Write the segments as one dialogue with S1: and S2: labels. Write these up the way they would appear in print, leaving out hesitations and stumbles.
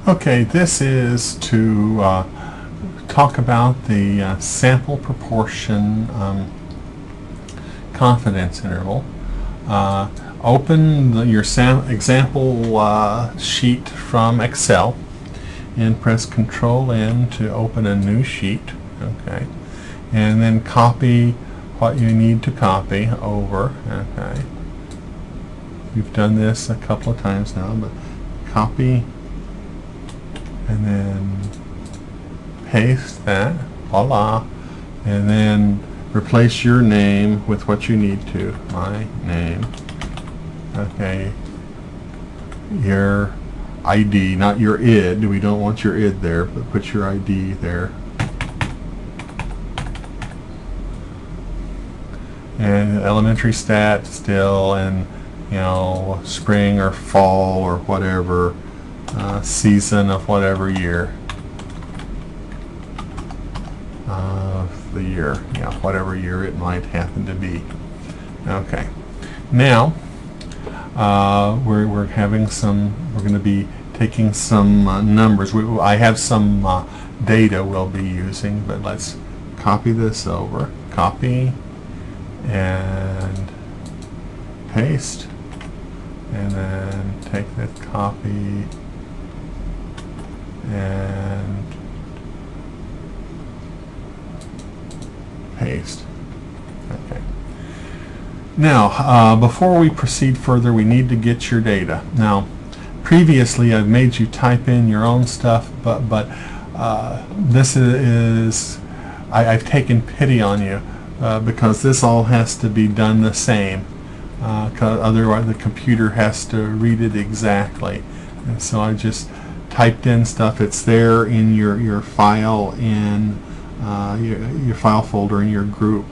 S1: Okay, this is to talk about the sample proportion confidence interval. Open your example sheet from Excel and press Control N to open a new sheet. Okay, and then copy what you need to copy over. Okay, you've done this a couple of times now, but copy and then paste that, voila, and then replace your name with what you need to. My name. Okay, your ID, not your ID. We don't want your ID there, but put your ID there. And elementary stat still, and spring or fall or whatever, season of whatever year of the year, whatever year it might happen to be. Okay, now we're going to be taking some numbers. I have some data we'll be using, but let's copy this over. Copy and paste, and then take that copy and paste. Okay. Now, before we proceed further, we need to get your data. Now, previously I've made you type in your own stuff, but this is I've taken pity on you because this all has to be done the same. Because otherwise the computer has to read it exactly. And so I just typed in stuff. It's there in your file in your file folder in your group.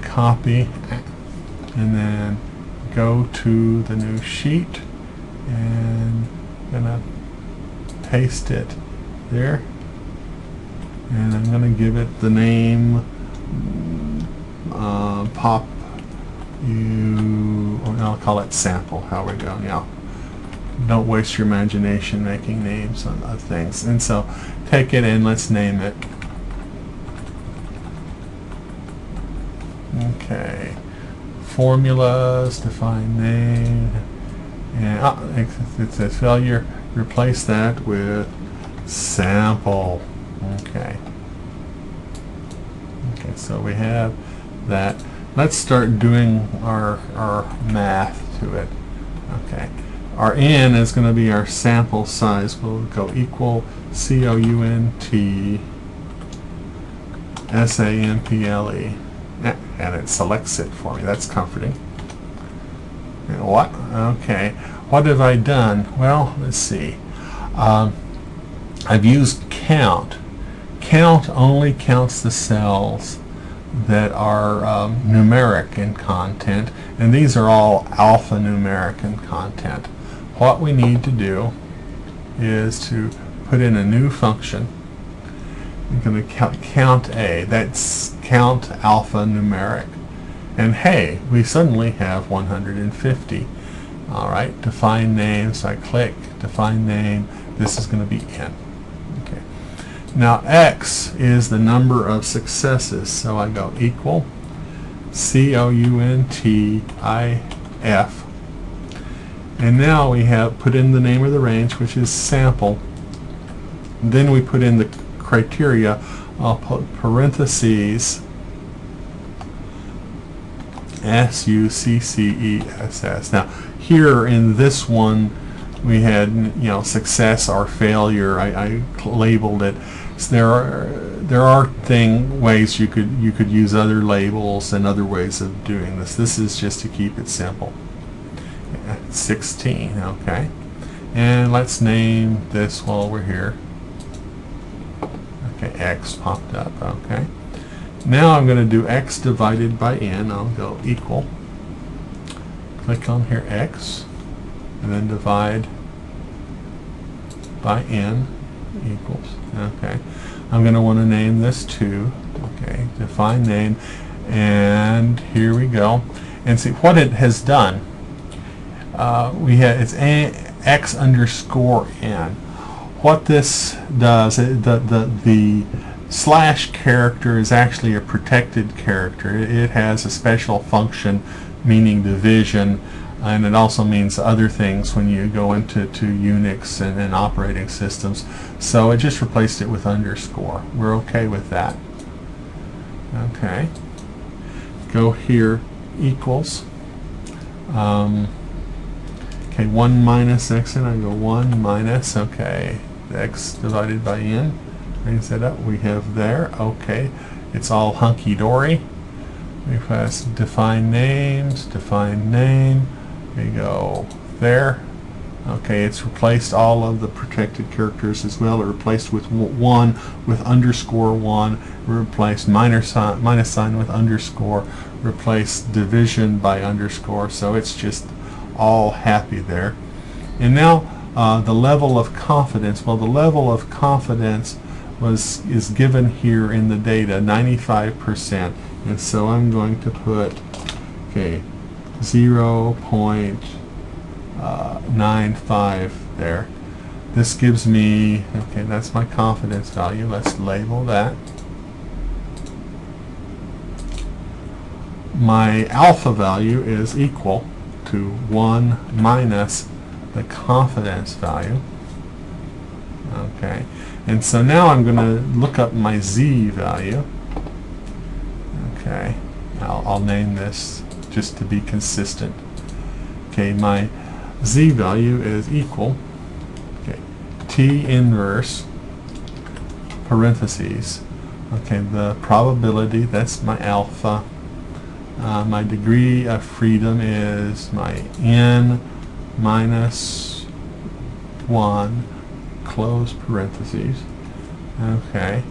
S1: Copy and then go to the new sheet and gonna paste it there, and I'm gonna give it the name pop. I'll call it sample. How we go now. Don't waste your imagination making names of things. And so take it and let's name it. Okay. Formulas, define name, and it says failure. Replace that with sample. Okay. Okay, so we have that. Let's start doing our math to it. Okay, our n is going to be our sample size. We'll go equal COUNT SAMPLE, and it selects it for me. That's comforting. And what? Okay, what have I done? Well, let's see. I've used count. Count only counts the cells that are numeric in content, and these are all alphanumeric in content. What we need to do is to put in a new function. I'm going to count A. That's count alphanumeric. And hey, we suddenly have 150. All right, define name. So I click define name. This is going to be n. Okay. Now x is the number of successes, so I go equal COUNTIF, and now we have put in the name of the range, which is sample. Then we put in the criteria. I'll put parentheses SUCCESS. Now here in this one we had success or failure. I labeled it. So there are ways you could use other labels and other ways of doing this. This is just to keep it simple. 16. Okay, and let's name this while we're here. Okay, x popped up. Okay, now I'm going to do x divided by n. I'll go equal. Click on here x, and then divide by n equals. Okay, I'm going to want to name this 2. Okay, define name, and here we go. And see what it has done. It's x underscore n. What this does, the slash character is actually a protected character. It has a special function meaning division, and it also means other things when you go into Unix and operating systems. So it just replaced it with underscore. We're okay with that. Okay. Go here, equals. Okay, 1 minus x, and I go 1 minus, okay, x divided by n. Brings that up. We have there. Okay, it's all hunky-dory. We press define names, define name. We go there. Okay, it's replaced all of the protected characters as well. It replaced with 1 with underscore 1. Replaced minus sign with underscore. Replaced division by underscore. So it's just all happy there. And now the level of confidence. Well, the level of confidence is given here in the data, 95%. And so I'm going to put, okay, 0.95 there. This gives me, okay, that's my confidence value. Let's label that. My alpha value is equal to 1 minus the confidence value. Okay, and so now I'm going to look up my z value. Okay, I'll name this just to be consistent. Okay, my z value is equal, okay, t inverse parentheses. Okay, the probability, that's my alpha. My degree of freedom is my n minus 1 close parentheses. Okay.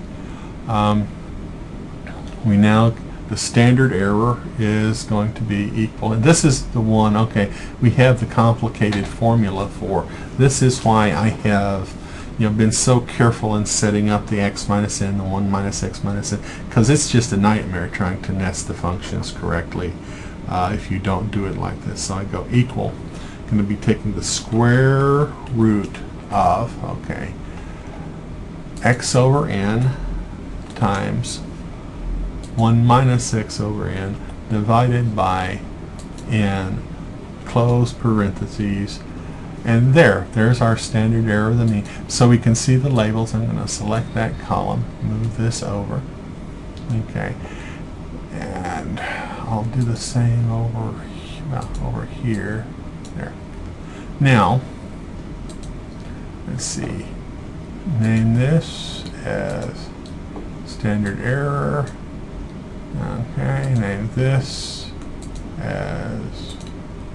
S1: We now, the standard error is going to be equal, and this is the one, okay, we have the complicated formula for. This is why I have, you know, been so careful in setting up the x minus n, the 1 minus x minus n, because it's just a nightmare trying to nest the functions correctly if you don't do it like this. So I go equal, I'm going to be taking the square root of, okay, x over n times 1 minus x over n divided by n, close parentheses, and there's our standard error of the mean. So we can see the labels. I'm going to select that column, move this over, okay, and I'll do the same over here, there. Now, let's see, name this as standard error. Okay, name this as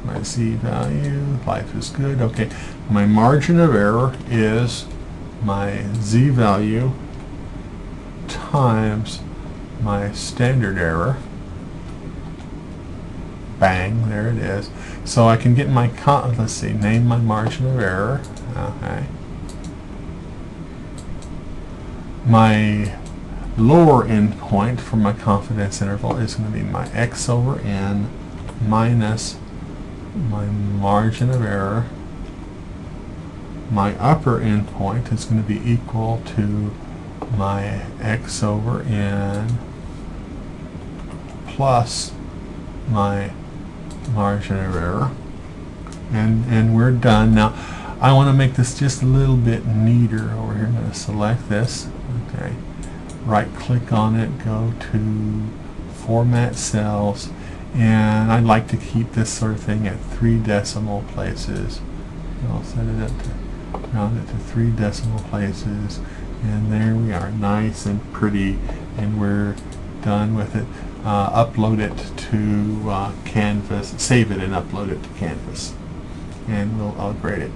S1: my z value. Life is good. Okay, my margin of error is my z value times my standard error. Bang, there it is. So I can get my, let's see, name my margin of error. Okay. My lower end point for my confidence interval is going to be my x over n minus my margin of error. My upper end point is going to be equal to my x over n plus my margin of error. And we're done. Now I want to make this just a little bit neater over here. I'm going to select this. Okay. Right click on it, go to format cells, and I'd like to keep this sort of thing at 3 decimal places. I'll set it up to round it to 3 decimal places, and there we are, nice and pretty, and we're done with it. Upload it to Canvas, save it and upload it to Canvas, and I'll grade it.